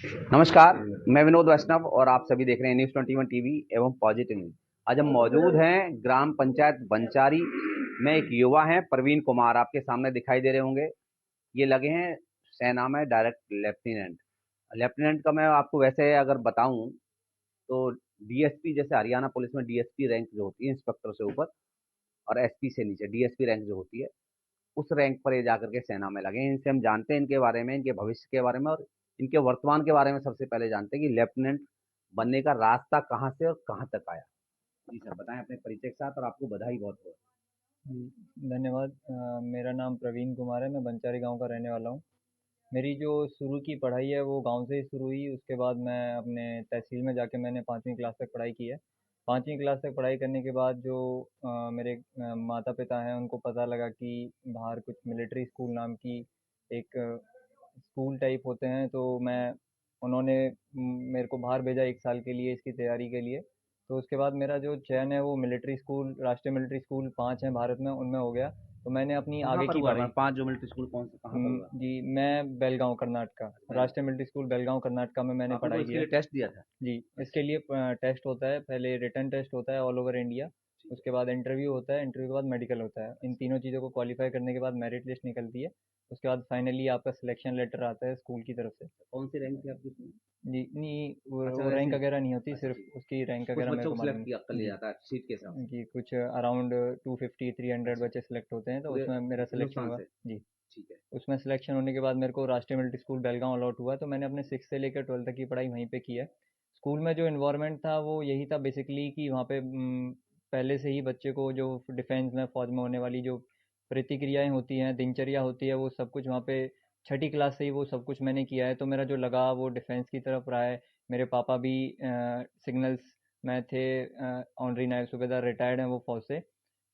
नमस्कार, मैं विनोद वैष्णव और आप सभी देख रहे हैं न्यूज़ 21 टीवी एवं पॉजिटिव न्यूज। आज हम मौजूद हैं ग्राम पंचायत बंचारी में। एक युवा हैं प्रवीण कुमार, आपके सामने दिखाई दे रहे होंगे। ये लगे हैं सेना में डायरेक्ट लेफ्टिनेंट। लेफ्टिनेंट का मैं आपको वैसे अगर बताऊं तो डीएसपी, जैसे हरियाणा पुलिस में डीएसपी रैंक जो होती है इंस्पेक्टर से ऊपर, और एसपी से नीचे डीएसपी रैंक जो होती है, उस रैंक पर ये जाकर के सेना में लगे हैं। इनसे हम जानते हैं इनके बारे में, इनके भविष्य के बारे में और इनके वर्तमान के बारे में। सबसे पहले जानते हैं कि लेफ्टिनेंट बनने का रास्ता कहाँ से और कहाँ तक आया। जी सर, बताएं अपने परिचय के साथ, और आपको बधाई बहुत बहुत। जी, धन्यवाद। मेरा नाम प्रवीण कुमार है। मैं बंचारी गांव का रहने वाला हूँ। मेरी जो शुरू की पढ़ाई है वो गांव से ही शुरू हुई। उसके बाद मैं अपने तहसील में जाके मैंने 5वीं क्लास तक पढ़ाई की है। 5वीं क्लास तक पढ़ाई करने के बाद जो मेरे माता पिता हैं उनको पता लगा कि बाहर कुछ मिलिट्री स्कूल नाम की एक स्कूल टाइप होते हैं, तो उन्होंने मेरे को बाहर भेजा 1 साल के लिए इसकी तैयारी के लिए। तो उसके बाद मेरा जो चयन है वो मिलिट्री स्कूल, राष्ट्रीय मिलिट्री स्कूल 5 हैं भारत में, उनमें हो गया। तो मैंने अपनी कहाँ आगे पर की हुआ है पढ़ाई। 5 जो मिलिट्री स्कूल, कौन से कहाँ पर हुआ? जी, मैं बेलगांव कर्नाटका, अच्छा, राष्ट्रीय मिलिट्री स्कूल बेलगांव कर्नाटका में मैंने आपने कोई पढ़ाई की इसके है। लिए टेस्ट दिया था? जी, इसके अच्छा। लिए टेस्ट होता है। पहले रिटन टेस्ट होता है ऑल ओवर इंडिया। ठीक है। उसके बाद इंटरव्यू होता है, इंटरव्यू के बाद मेडिकल होता है। इन तीनों चीज़ों को क्वालिफाई करने के बाद मेरिट लिस्ट निकलती है। उसके बाद फाइनली आपका सिलेक्शन लेटर आता है स्कूल की तरफ से। कौन सी रैंक थी आपकी उसमें? जी, नहीं, अच्छा, वो वैसे रैंक ही। वगैरह नहीं होती, अच्छा, ठीक सिर्फ है। उसकी रैंक कुछ वगैरह मेरे बच्चों को को मालूम सिलेक्ट किया कर नहीं। लिया जी, जाता है सीट के हिसाब से। जी, कुछ अराउंड 250 300 अच्छा, बच्चे सेलेक्ट होते हैं, तो पूरे उसमें मेरा सिलेक्शन हिंदुस्तान हुआ। से? जी, ठीक है। उसमें सिलेक्शन होने के बाद मेरे को राष्ट्रीय मिलिट्री स्कूल बेलगांव अलॉट हुआ, तो मैंने अपने 6 से लेकर 12 तक की पढ़ाई वहीं पे की है। स्कूल में जो इन्वायरमेंट था वो यही था बेसिकली कि वहाँ पे पहले से ही बच्चे को जो डिफेंस में फौज में होने वाली जो प्रतिक्रियाएं होती हैं, दिनचर्या होती है, वो सब कुछ वहाँ पे छठी क्लास से ही वो सब कुछ मैंने किया है। तो मेरा जो लगाव वो डिफेंस की तरफ रहा है। मेरे पापा भी सिग्नल्स में थे, ऑनरी नायब सूबेदार रिटायर्ड हैं वो फौज से।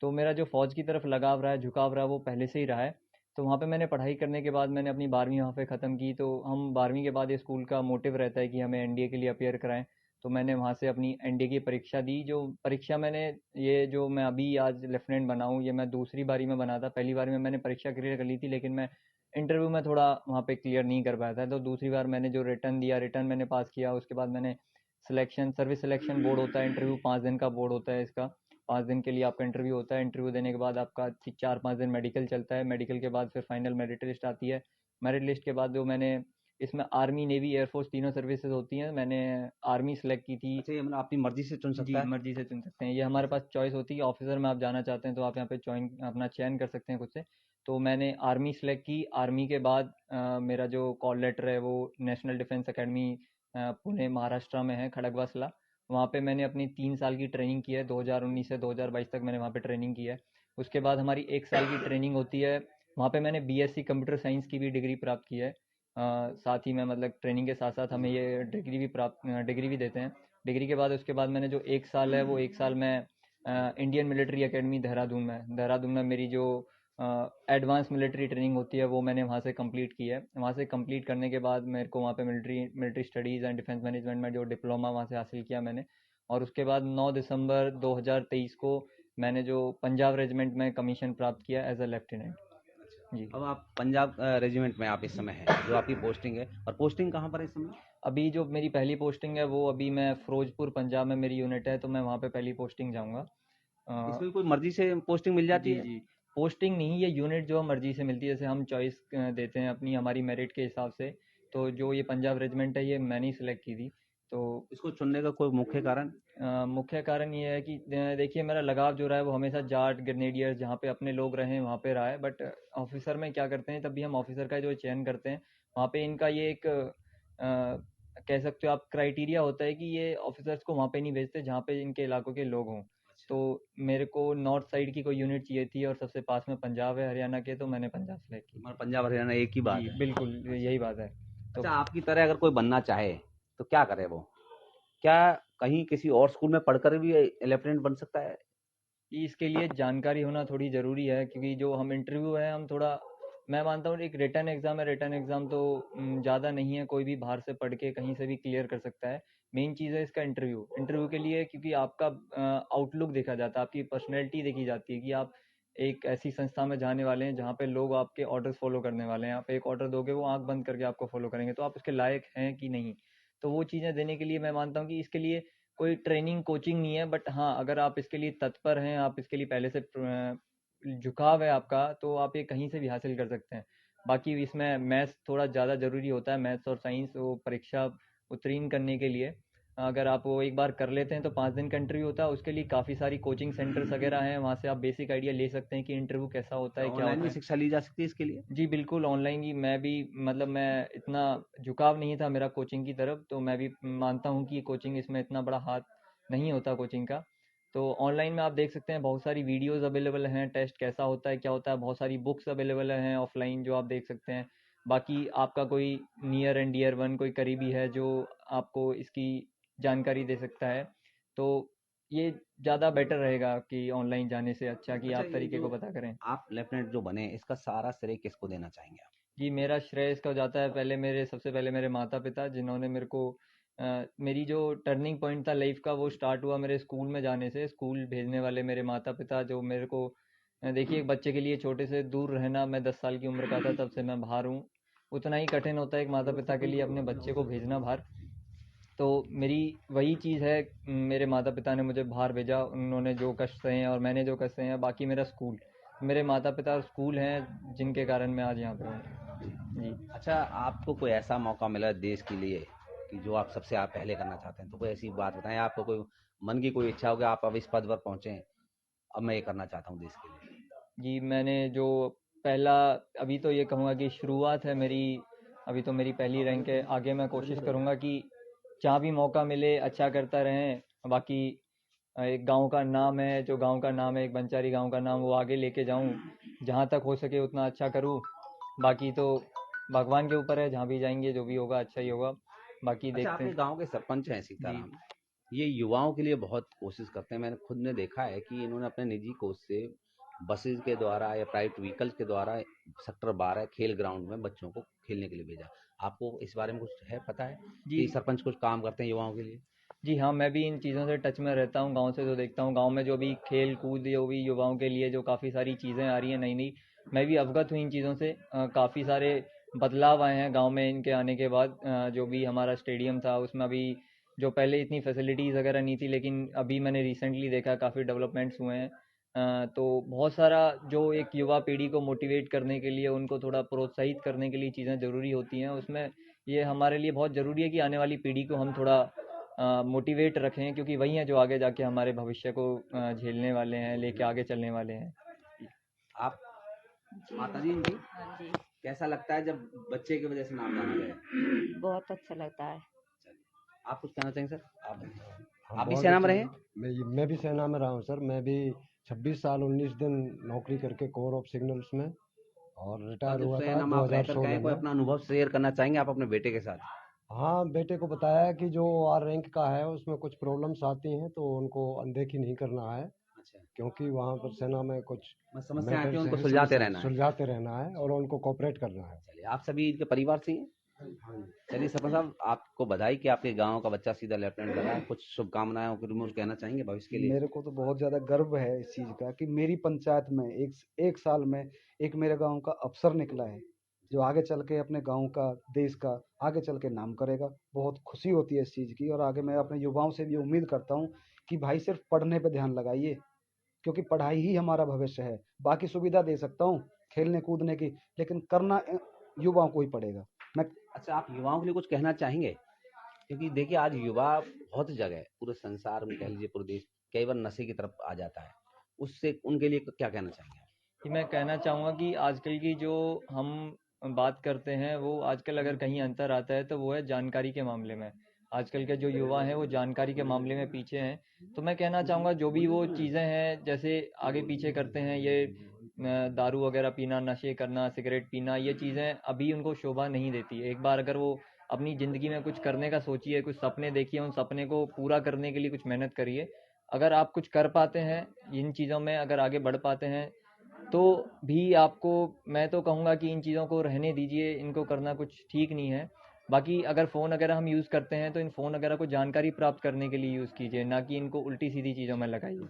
तो मेरा जो फौज की तरफ लगाव रहा है, झुकाव रहा है, वो पहले से ही रहा है। तो वहाँ पे मैंने पढ़ाई करने के बाद मैंने अपनी 12वीं वहाँ पे ख़त्म की। तो हम 12वीं के बाद ये स्कूल का मोटिव रहता है कि हमें एनडीए के लिए अपियर कराएं। तो मैंने वहाँ से अपनी एनडीए की परीक्षा दी। जो परीक्षा मैंने, ये जो मैं अभी आज लेफ्टिनेंट बना हूँ, ये मैं दूसरी बारी में बना था। पहली बार में मैंने परीक्षा क्लियर कर ली थी, लेकिन मैं इंटरव्यू में थोड़ा वहाँ पे क्लियर नहीं कर पाया था। तो दूसरी बार मैंने जो रिटर्न दिया, रिटर्न मैंने पास किया। उसके बाद मैंने सिलेक्शन, सर्विस सिलेक्शन बोर्ड होता है, इंटरव्यू 5 दिन का बोर्ड होता है इसका। 5 दिन के लिए आपका इंटरव्यू होता है। इंटरव्यू देने के बाद आपका 4-5 दिन मेडिकल चलता है। मेडिकल के बाद फिर फाइनल मेरिट लिस्ट आती है। मेरिट लिस्ट के बाद जो मैंने, इसमें आर्मी नेवी एयरफोर्स तीनों सर्विसेज होती हैं, मैंने आर्मी सेलेक्ट की थी। अच्छा, ये मतलब अपनी मर्जी से चुन जी, सकता है? मर्जी से चुन सकते हैं, ये हमारे पास चॉइस होती है। ऑफिसर में आप जाना चाहते हैं तो आप यहाँ पे ज्वाइन, अपना चयन कर सकते हैं खुद से। तो मैंने आर्मी सेलेक्ट की। आर्मी के बाद मेरा जो कॉल लेटर है वो national defence academy Pune Maharashtra में है, खड़गवासला। वहाँ पे मैंने अपनी 3 साल की ट्रेनिंग की है। 2019 से 2022 तक मैंने वहाँ पे ट्रेनिंग की है। उसके बाद हमारी 1 साल की ट्रेनिंग होती है। वहाँ पे मैंने बीएससी कंप्यूटर साइंस की भी डिग्री प्राप्त की है। साथ ही में मतलब ट्रेनिंग के साथ साथ हमें ये डिग्री भी देते हैं। डिग्री के बाद उसके बाद मैंने जो 1 साल है वो 1 साल मैं इंडियन मिलिट्री एकेडमी देहरादून में मेरी जो एडवांस मिलिट्री ट्रेनिंग होती है वो मैंने वहाँ से कंप्लीट की है। वहाँ से कंप्लीट करने के बाद मेरे को वहाँ पे military military studies and defence management में जो डिप्लोमा वहाँ से हासिल किया मैंने। और उसके बाद 9 दिसंबर 2023 को मैंने जो पंजाब रेजिमेंट में कमीशन प्राप्त किया एज अ लेफ्टिनेंट। जी, अब आप पंजाब रेजिमेंट में आप इस समय हैं, जो आपकी पोस्टिंग है, और पोस्टिंग कहाँ पर है इस समय? अभी जो मेरी पहली पोस्टिंग है वो अभी मैं फिरोजपुर पंजाब में मेरी यूनिट है, तो मैं वहाँ पे पहली पोस्टिंग जाऊँगा। इसमें भी कोई मर्जी से पोस्टिंग मिल जाती जी, है? जी। पोस्टिंग नहीं, ये यूनिट जो मर्ज़ी से मिलती है, जैसे हम चॉइस देते हैं अपनी, हमारी मेरिट के हिसाब से। तो जो ये पंजाब रेजिमेंट है, ये मैंने ही सेलेक्ट की थी। तो इसको चुनने का कोई मुख्य कारण? मुख्य कारण ये है कि देखिए, मेरा लगाव जो रहा है वो हमेशा जाट, ग्रेनेडियर्स, जहाँ पे अपने लोग रहे हैं वहाँ पे रहा है। बट ऑफिसर में क्या करते हैं, तब भी हम ऑफिसर का जो चयन करते हैं, वहाँ पे इनका ये एक कह सकते हो आप क्राइटेरिया होता है कि ये ऑफिसर्स को वहाँ पे नहीं भेजते जहाँ पे इनके इलाकों के लोग हों। अच्छा। तो मेरे को नॉर्थ साइड की कोई यूनिट चाहिए थी और सबसे पास में पंजाब है हरियाणा के, तो मैंने पंजाब सेलेक्ट की। हमारा पंजाब हरियाणा एक ही बात जी, है। बिल्कुल अच्छा। यही बात है। तो अच्छा, आपकी तरह अगर कोई बनना चाहे तो क्या करे वो? क्या कहीं किसी और स्कूल में पढ़कर भी लेफ्टिनेंट बन सकता है? इसके लिए जानकारी होना थोड़ी ज़रूरी है, क्योंकि जो हम इंटरव्यू है हम थोड़ा, मैं मानता हूँ एक रिटन एग्ज़ाम है। रिटन एग्ज़ाम तो ज़्यादा नहीं है, कोई भी बाहर से पढ़ के कहीं से भी क्लियर कर सकता है। मेन चीज़ है इसका इंटरव्यू। इंटरव्यू के लिए क्योंकि आपका आउटलुक देखा जाता है, आपकी पर्सनैलिटी देखी जाती है कि आप एक ऐसी संस्था में जाने वाले हैं जहाँ पे लोग आपके ऑर्डर्स फॉलो करने वाले हैं। आप एक ऑर्डर दोगे, वो आँख बंद करके आपको फॉलो करेंगे, तो आप उसके लायक हैं कि नहीं। तो वो चीज़ें देने के लिए मैं मानता हूँ कि इसके लिए कोई ट्रेनिंग कोचिंग नहीं है, बट हाँ, अगर आप इसके लिए तत्पर हैं, आप इसके लिए पहले से झुकाव है आपका, तो आप ये कहीं से भी हासिल कर सकते हैं। बाकी इसमें मैथ्स थोड़ा ज़्यादा ज़रूरी होता है, मैथ्स और साइंस वो परीक्षा उत्तीर्ण करने के लिए। अगर आप वो एक बार कर लेते हैं तो 5 दिन का इंटरव्यू होता है, उसके लिए काफ़ी सारी कोचिंग सेंटर्स वगैरह हैं, वहाँ से आप बेसिक आइडिया ले सकते हैं कि इंटरव्यू कैसा होता तो है, क्या ऑनलाइन होता भी है। शिक्षा ली जा सकती है इसके लिए? जी बिल्कुल, ऑनलाइन ही मैं भी, मतलब मैं इतना झुकाव नहीं था मेरा कोचिंग की तरफ, तो मैं भी मानता हूँ कि कोचिंग इसमें इतना बड़ा हाथ नहीं होता कोचिंग का। तो ऑनलाइन में आप देख सकते हैं, बहुत सारी वीडियोज़ अवेलेबल हैं, टेस्ट कैसा होता है, क्या होता है, बहुत सारी बुक्स अवेलेबल हैं ऑफलाइन जो आप देख सकते हैं। बाकी आपका कोई नियर एंड डियर वन कोई करीबी है जो आपको इसकी जानकारी दे सकता है, तो ये ज़्यादा बेटर रहेगा कि ऑनलाइन जाने से अच्छा कि अच्छा, आप ये तरीके जो को पता करें। आप लेफ्टिनेंट जो बने, इसका सारा श्रेय किसको देना चाहेंगे आप? जी, मेरा श्रेय इसका जाता है पहले मेरे, सबसे पहले मेरे माता-पिता, जिन्होंने मेरे को मेरी जो टर्निंग पॉइंट था लाइफ का, वो स्टार्ट हुआ मेरे स्कूल में जाने से। स्कूल भेजने वाले मेरे माता-पिता जो मेरे को देखिए, एक बच्चे के लिए छोटे से दूर रहना, मैं 10 साल की उम्र का था तब से मैं बाहर हूँ। उतना ही कठिन होता है एक माता-पिता के लिए अपने बच्चे को भेजना बाहर। तो मेरी वही चीज़ है, मेरे माता-पिता ने मुझे बाहर भेजा, उन्होंने जो कष्ट सहे हैं और मैंने जो कष्ट सहे हैं, बाकी मेरा स्कूल, मेरे माता-पिता और स्कूल हैं जिनके कारण मैं आज यहाँ पे हूँ। जी। अच्छा, आपको कोई ऐसा मौका मिला देश के लिए कि जो आप सबसे आप पहले करना चाहते हैं, तो कोई ऐसी बात बताएं। आपको कोई मन की कोई इच्छा हो कि आप अब इस पद पर पहुंचे, अब मैं ये करना चाहता हूँ देश के लिए? जी, मैंने जो पहला, अभी तो ये कहूँगा कि शुरुआत है मेरी, अभी तो मेरी पहली रैंक है। आगे मैं कोशिश करूँगा कि जहाँ भी मौका मिले अच्छा करता रहें। बाकी एक गांव का नाम है, जो गांव का नाम है, एक बंचारी गांव का नाम, वो आगे लेके जाऊँ, जहाँ तक हो सके उतना अच्छा करूँ। बाकी तो भगवान के ऊपर है, जहाँ भी जाएंगे जो भी होगा अच्छा ही होगा, बाकी अच्छा, देखते आपके हैं। गांव के सरपंच हैं जी। सीताराम, ये युवाओं के लिए बहुत कोशिश करते हैं। मैंने खुद ने देखा है कि इन्होंने अपने निजी कोष से बसेस के द्वारा या प्राइवेट व्हीकल्स के द्वारा सेक्टर 12 खेल ग्राउंड में बच्चों को खेलने के लिए भेजा। आपको इस बारे में कुछ है पता है जी। कि सरपंच कुछ काम करते हैं युवाओं के लिए? जी हाँ, मैं भी इन चीज़ों से टच में रहता हूँ, गाँव से जो देखता हूँ, गाँव में जो भी खेल कूद जो भी युवाओं के लिए जो काफ़ी सारी चीज़ें आ रही हैं नई नई, मैं भी अवगत हूँ इन चीज़ों से। काफ़ी सारे बदलाव आए हैं गाँव में इनके आने के बाद। जो भी हमारा स्टेडियम था उसमें अभी, जो पहले इतनी फैसिलिटीज़ वगैरह नहीं थी, लेकिन अभी मैंने रिसेंटली देखा काफ़ी डेवलपमेंट्स हुए हैं। तो बहुत सारा जो एक युवा पीढ़ी को मोटिवेट करने के लिए, उनको थोड़ा प्रोत्साहित करने के लिए चीज़ें ज़रूरी होती हैं उसमें। ये हमारे लिए बहुत ज़रूरी है कि आने वाली पीढ़ी को हम थोड़ा मोटिवेट रखें, क्योंकि वही हैं जो आगे जाके हमारे भविष्य को झेलने वाले हैं, लेके आगे चलने वाले हैं। आप जी, माता जी जी, हाँ जी, कैसा लगता है जब बच्चे की वजह से नाम जाना गया? बहुत अच्छा लगता है। आप कुछ कहना चाहेंगे सर? हम आप भी बहुत सेना में अच्छा। रहे? मैं भी सेना में रहा हूँ सर। मैं भी 26 साल 19 दिन नौकरी करके कोर ऑफ सिग्नल्स में, और अब रिटायर जब हुआ था सेना में आप रहकर गए, 2016 कोई में। अपना अनुभव शेयर करना चाहेंगे आप अपने बेटे के साथ? हाँ, बेटे को बताया कि जो आर रैंक का है उसमें कुछ प्रॉब्लम्स आती हैं, तो उनको अनदेखी नहीं करना है, अच्छा, क्योंकि वहाँ पर सेना में कुछ मैं समस्या आती है मैटर्स उनको हैं, सुलझाते समस्या रहना है। सुलझाते रहना है और उनको कोऑपरेट करना है। चलिए, आप सभी इनके परिवार से ही हैं? हाँ जी। चलिए सरपंच साहब, आपको बधाई कि आपके गांव का बच्चा सीधा लेफ्टिनेंट बना है। कुछ शुभकामनाएं और कुछ मुझे कहना चाहेंगे भविष्य के लिए? मेरे को तो बहुत ज़्यादा गर्व है इस चीज़ का कि मेरी पंचायत में एक साल में एक मेरे गांव का अफसर निकला है, जो आगे चल के अपने गांव का, देश का आगे चल के नाम करेगा। बहुत खुशी होती है इस चीज़ की, और आगे मैं अपने युवाओं से भी उम्मीद करता हूं कि भाई सिर्फ पढ़ने पे ध्यान लगाइए, क्योंकि पढ़ाई ही हमारा भविष्य है। बाकी सुविधा दे सकता हूँ खेलने कूदने की, लेकिन करना युवाओं को ही पड़ेगा। मैं अच्छा, आप युवाओं के लिए कुछ कहना चाहेंगे? क्योंकि देखिए, आज युवा बहुत जगह पूरे संसार में, कह लीजिए पूरे देश, कई बार नशे की तरफ आ जाता है। उससे उनके लिए क्या कहना चाहेंगे आप? कि मैं कहना चाहूँगा कि आजकल की जो हम बात करते हैं, वो आजकल अगर कहीं अंतर आता है तो वो है जानकारी के मामले में। आजकल के जो युवा हैं वो जानकारी के मामले में पीछे हैं। तो मैं कहना चाहूँगा जो भी वो चीज़ें हैं जैसे आगे पीछे करते हैं, ये दारू वगैरह पीना, नशे करना, सिगरेट पीना, ये चीज़ें अभी उनको शोभा नहीं देती। एक बार अगर वो अपनी ज़िंदगी में कुछ करने का सोचिए, कुछ सपने देखिए, उन सपने को पूरा करने के लिए कुछ मेहनत करिए। अगर आप कुछ कर पाते हैं इन चीज़ों में, अगर आगे बढ़ पाते हैं, तो भी आपको, मैं तो कहूँगा कि इन चीज़ों को रहने दीजिए, इनको करना कुछ ठीक नहीं है। बाकी अगर फ़ोन वगैरह हम यूज़ करते हैं तो इन फ़ोन वगैरह को जानकारी प्राप्त करने के लिए यूज़ कीजिए, ना कि इनको उल्टी सीधी चीज़ों में लगाइए।